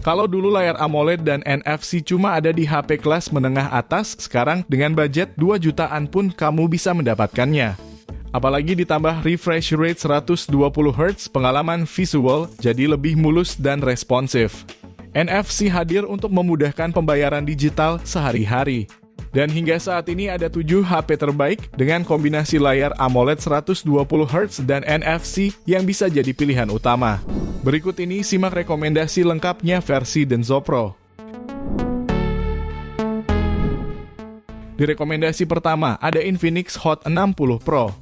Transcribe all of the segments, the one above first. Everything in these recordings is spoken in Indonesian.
Kalau dulu layar AMOLED dan NFC cuma ada di HP kelas menengah atas, sekarang dengan budget 2 jutaan pun kamu bisa mendapatkannya. Apalagi ditambah refresh rate 120Hz, pengalaman visual jadi lebih mulus dan responsif. NFC hadir untuk memudahkan pembayaran digital sehari-hari. Dan hingga saat ini ada 7 HP terbaik dengan kombinasi layar AMOLED 120Hz dan NFC yang bisa jadi pilihan utama. Berikut ini simak rekomendasi lengkapnya versi Denso Pro. Di rekomendasi pertama ada Infinix Hot 60 Pro.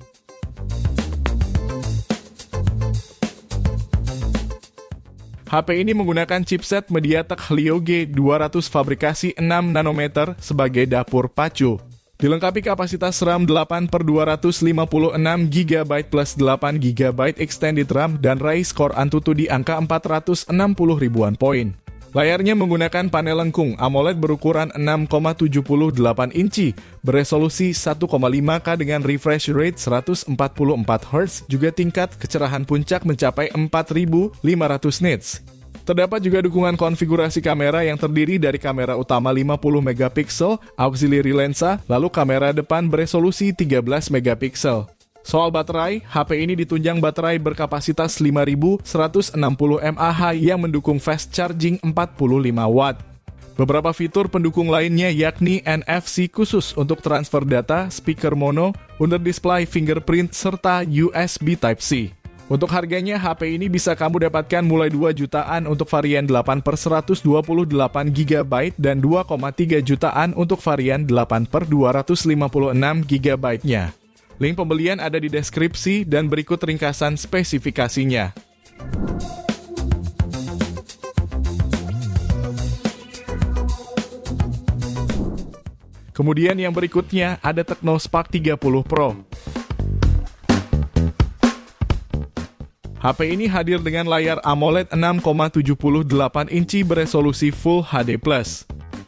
HP ini menggunakan chipset MediaTek Helio G200 fabrikasi 6 nanometer sebagai dapur pacu. Dilengkapi kapasitas RAM 8/256 GB plus 8 GB extended RAM dan raih skor Antutu di angka 460 ribuan poin. Layarnya menggunakan panel lengkung AMOLED berukuran 6,78 inci, beresolusi 1,5K dengan refresh rate 144Hz, juga tingkat kecerahan puncak mencapai 4500 nits. Terdapat juga dukungan konfigurasi kamera yang terdiri dari kamera utama 50 megapiksel, auxiliary lensa, lalu kamera depan beresolusi 13 megapiksel. Soal baterai, HP ini ditunjang baterai berkapasitas 5160 mAh yang mendukung fast charging 45 Watt. Beberapa fitur pendukung lainnya yakni NFC khusus untuk transfer data, speaker mono, under display fingerprint, serta USB Type-C. Untuk harganya, HP ini bisa kamu dapatkan mulai 2 jutaan untuk varian 8/128 GB dan 2,3 jutaan untuk varian 8/256 GB-nya. Link pembelian ada di deskripsi dan berikut ringkasan spesifikasinya. Kemudian yang berikutnya ada Tecno Spark 30 Pro. HP ini hadir dengan layar AMOLED 6,78 inci beresolusi Full HD+.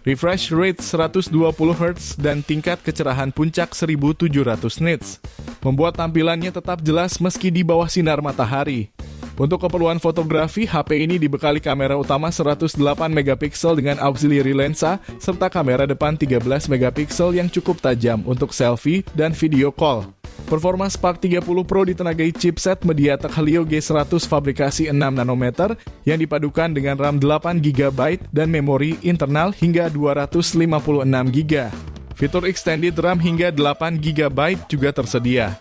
Refresh rate 120Hz dan tingkat kecerahan puncak 1700 nits. Membuat tampilannya tetap jelas meski di bawah sinar matahari. Untuk keperluan fotografi, HP ini dibekali kamera utama 108 megapiksel dengan auxiliary lensa, serta kamera depan 13 megapiksel yang cukup tajam untuk selfie dan video call. Performa Spark 30 Pro ditenagai chipset MediaTek Helio G100 fabrikasi 6 nanometer yang dipadukan dengan RAM 8 GB dan memori internal hingga 256 GB. Fitur extended RAM hingga 8 GB juga tersedia.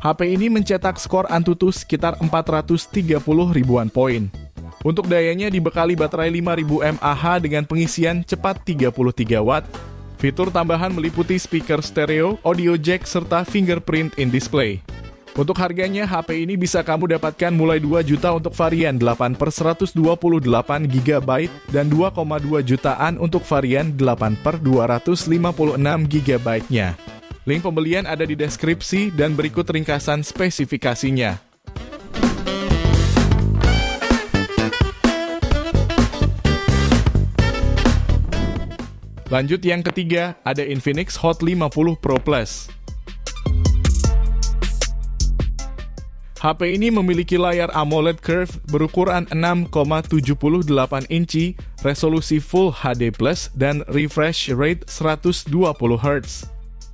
HP ini mencetak skor Antutu sekitar 430 ribuan poin. Untuk dayanya dibekali baterai 5000 mAh dengan pengisian cepat 33 Watt. Fitur tambahan meliputi speaker stereo, audio jack, serta fingerprint in display. Untuk harganya, HP ini bisa kamu dapatkan mulai 2 juta untuk varian 8/128 GB dan 2,2 jutaan untuk varian 8/256 GB-nya. Link pembelian ada di deskripsi dan berikut ringkasan spesifikasinya. Lanjut yang ketiga, ada Infinix Hot 50 Pro Plus. HP ini memiliki layar AMOLED Curve berukuran 6,78 inci, resolusi Full HD+, dan refresh rate 120Hz.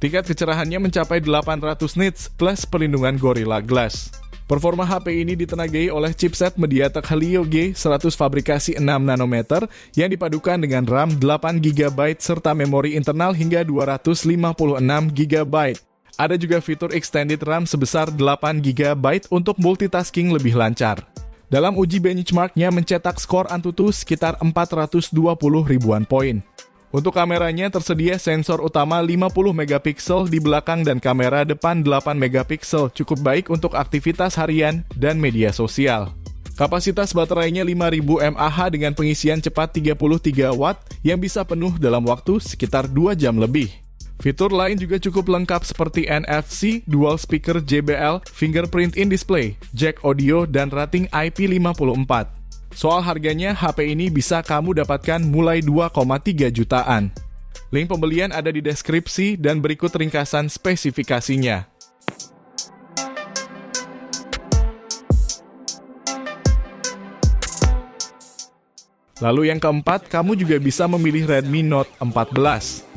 Tingkat kecerahannya mencapai 800 nits plus perlindungan Gorilla Glass. Performa HP ini ditenagai oleh chipset MediaTek Helio G100 fabrikasi 6 nanometer yang dipadukan dengan RAM 8 GB serta memori internal hingga 256 GB. Ada juga fitur extended RAM sebesar 8 GB untuk multitasking lebih lancar. Dalam uji benchmarknya mencetak skor Antutu sekitar 420 ribuan poin. Untuk kameranya tersedia sensor utama 50 megapiksel di belakang dan kamera depan 8 megapiksel, cukup baik untuk aktivitas harian dan media sosial. Kapasitas baterainya 5000 mAh dengan pengisian cepat 33 Watt yang bisa penuh dalam waktu sekitar 2 jam lebih. Fitur lain juga cukup lengkap seperti NFC, dual speaker JBL, fingerprint in display, jack audio, dan rating IP54. Soal harganya, HP ini bisa kamu dapatkan mulai 2,3 jutaan. Link pembelian ada di deskripsi dan berikut ringkasan spesifikasinya. Lalu yang keempat, kamu juga bisa memilih Redmi Note 14.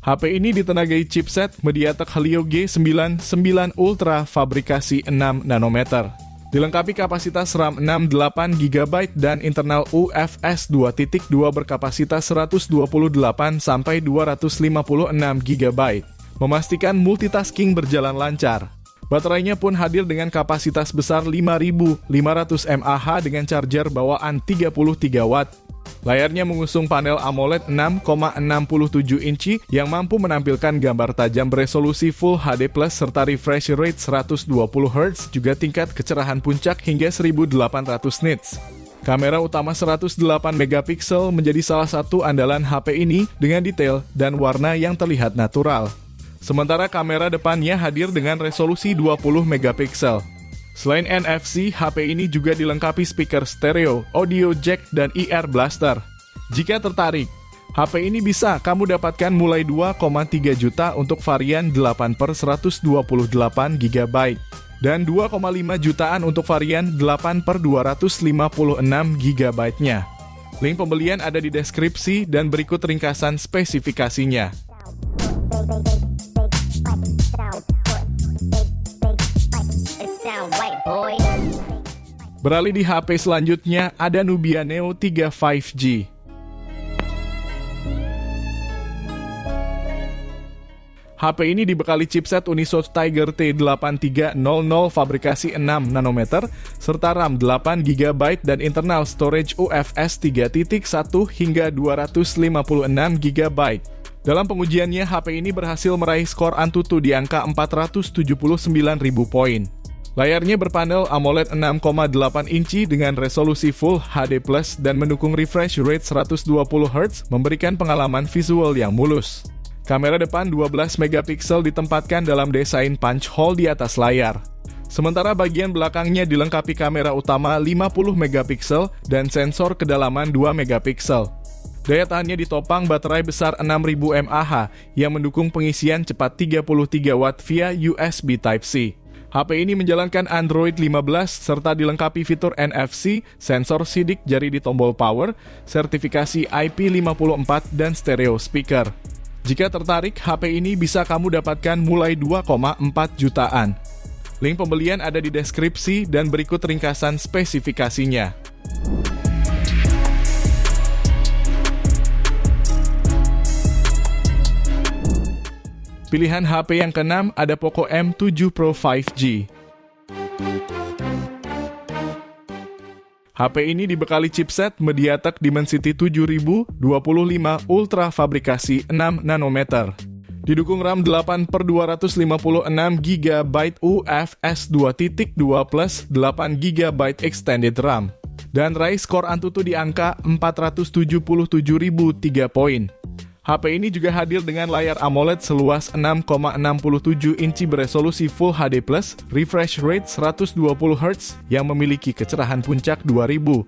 HP ini ditenagai chipset MediaTek Helio G99 Ultra fabrikasi 6 nanometer. Dilengkapi kapasitas RAM 68 GB dan internal UFS 2.2 berkapasitas 128 sampai 256 GB. Memastikan multitasking berjalan lancar. Baterainya pun hadir dengan kapasitas besar 5.500 mAh dengan charger bawaan 33 Watt. Layarnya mengusung panel AMOLED 6,67 inci yang mampu menampilkan gambar tajam beresolusi Full HD+ serta refresh rate 120 Hz juga tingkat kecerahan puncak hingga 1800 nits. Kamera utama 108 megapiksel menjadi salah satu andalan HP ini dengan detail dan warna yang terlihat natural. Sementara kamera depannya hadir dengan resolusi 20 megapiksel. Selain NFC, HP ini juga dilengkapi speaker stereo, audio jack, dan IR blaster. Jika tertarik, HP ini bisa kamu dapatkan mulai 2,3 juta untuk varian 8/128 GB dan 2,5 jutaan untuk varian 8/256 GB-nya. Link pembelian ada di deskripsi dan berikut ringkasan spesifikasinya. Beralih di HP selanjutnya, ada Nubia Neo 3 5G. HP ini dibekali chipset Unisoc Tiger T8300 fabrikasi 6 nanometer, serta RAM 8 GB dan internal storage UFS 3.1 hingga 256 GB. Dalam pengujiannya, HP ini berhasil meraih skor Antutu di angka 479.000 poin. Layarnya berpanel AMOLED 6,8 inci dengan resolusi Full HD+ dan mendukung refresh rate 120 Hz, memberikan pengalaman visual yang mulus. Kamera depan 12 megapiksel ditempatkan dalam desain punch hole di atas layar. Sementara bagian belakangnya dilengkapi kamera utama 50 megapiksel dan sensor kedalaman 2 megapiksel. Daya tahannya ditopang baterai besar 6000 mAh yang mendukung pengisian cepat 33 Watt via USB Type-C. HP ini menjalankan Android 15 serta dilengkapi fitur NFC, sensor sidik jari di tombol power, sertifikasi IP54 dan stereo speaker. Jika tertarik, HP ini bisa kamu dapatkan mulai 2,4 jutaan. Link pembelian ada di deskripsi dan berikut ringkasan spesifikasinya. Pilihan HP yang keenam ada Poco M7 Pro 5G. HP ini dibekali chipset MediaTek Dimensity 7025 Ultra fabrikasi 6 nanometer. Didukung RAM 8/256 GB UFS 2.2 plus 8 GB extended RAM. Dan raih skor Antutu di angka 477.003 poin. HP ini juga hadir dengan layar AMOLED seluas 6,67 inci beresolusi Full HD+, refresh rate 120 Hz yang memiliki kecerahan puncak 2100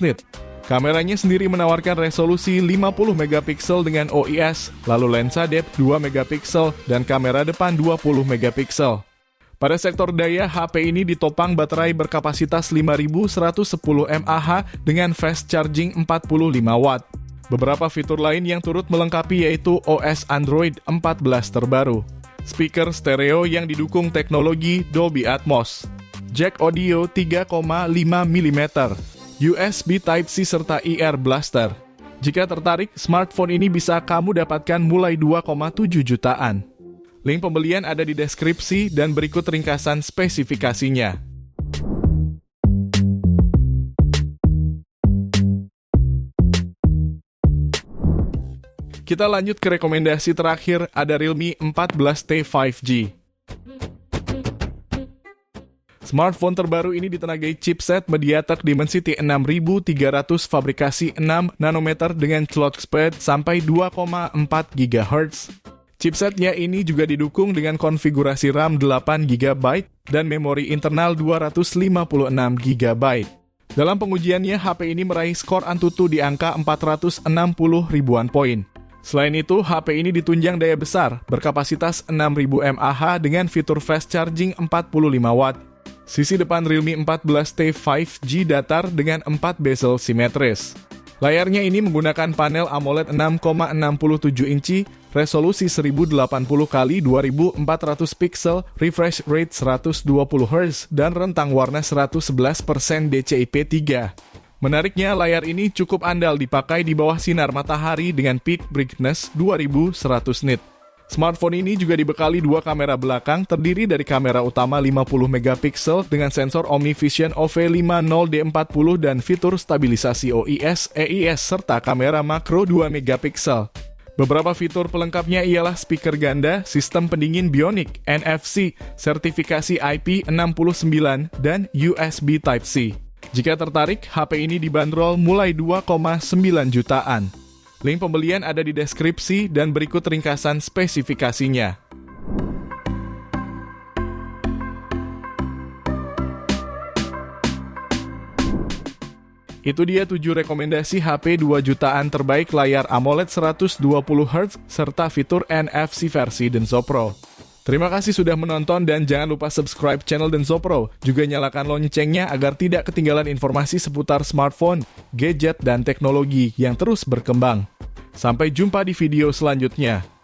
nit. Kameranya sendiri menawarkan resolusi 50 megapiksel dengan OIS, lalu lensa depth 2 megapiksel dan kamera depan 20 megapiksel. Pada sektor daya, HP ini ditopang baterai berkapasitas 5110 mAh dengan fast charging 45 Watt. Beberapa fitur lain yang turut melengkapi yaitu OS Android 14 terbaru, speaker stereo yang didukung teknologi Dolby Atmos, jack audio 3,5 mm, USB Type-C serta IR blaster. Jika tertarik, smartphone ini bisa kamu dapatkan mulai 2,7 jutaan. Link pembelian ada di deskripsi dan berikut ringkasan spesifikasinya. Kita lanjut ke rekomendasi terakhir, ada Realme 14T 5G. Smartphone terbaru ini ditenagai chipset MediaTek Dimensity 6300 fabrikasi 6 nanometer dengan clock speed sampai 2,4 GHz. Chipsetnya ini juga didukung dengan konfigurasi RAM 8 GB dan memori internal 256 GB. Dalam pengujiannya, HP ini meraih skor Antutu di angka 460 ribuan poin. Selain itu, HP ini ditunjang daya besar, berkapasitas 6000 mAh dengan fitur fast charging 45 Watt. Sisi depan Realme 14T 5G datar dengan 4 bezel simetris. Layarnya ini menggunakan panel AMOLED 6,67 inci, resolusi 1080x2400 pixel, refresh rate 120 Hz, dan rentang warna 111% DCI-P3. Menariknya, layar ini cukup andal dipakai di bawah sinar matahari dengan peak brightness 2100 nit. Smartphone ini juga dibekali dua kamera belakang terdiri dari kamera utama 50 megapiksel dengan sensor OmniVision OV50D40 dan fitur stabilisasi OIS, EIS serta kamera makro 2 megapiksel. Beberapa fitur pelengkapnya ialah speaker ganda, sistem pendingin Bionic, NFC, sertifikasi IP69, dan USB Type-C. Jika tertarik, HP ini dibanderol mulai 2,9 jutaan. Link pembelian ada di deskripsi dan berikut ringkasan spesifikasinya. Itu dia 7 rekomendasi HP 2 jutaan terbaik layar AMOLED 120 Hz serta fitur NFC versi Denso Pro. Terima kasih sudah menonton dan jangan lupa subscribe channel Denso Pro. Juga nyalakan loncengnya agar tidak ketinggalan informasi seputar smartphone, gadget, dan teknologi yang terus berkembang. Sampai jumpa di video selanjutnya.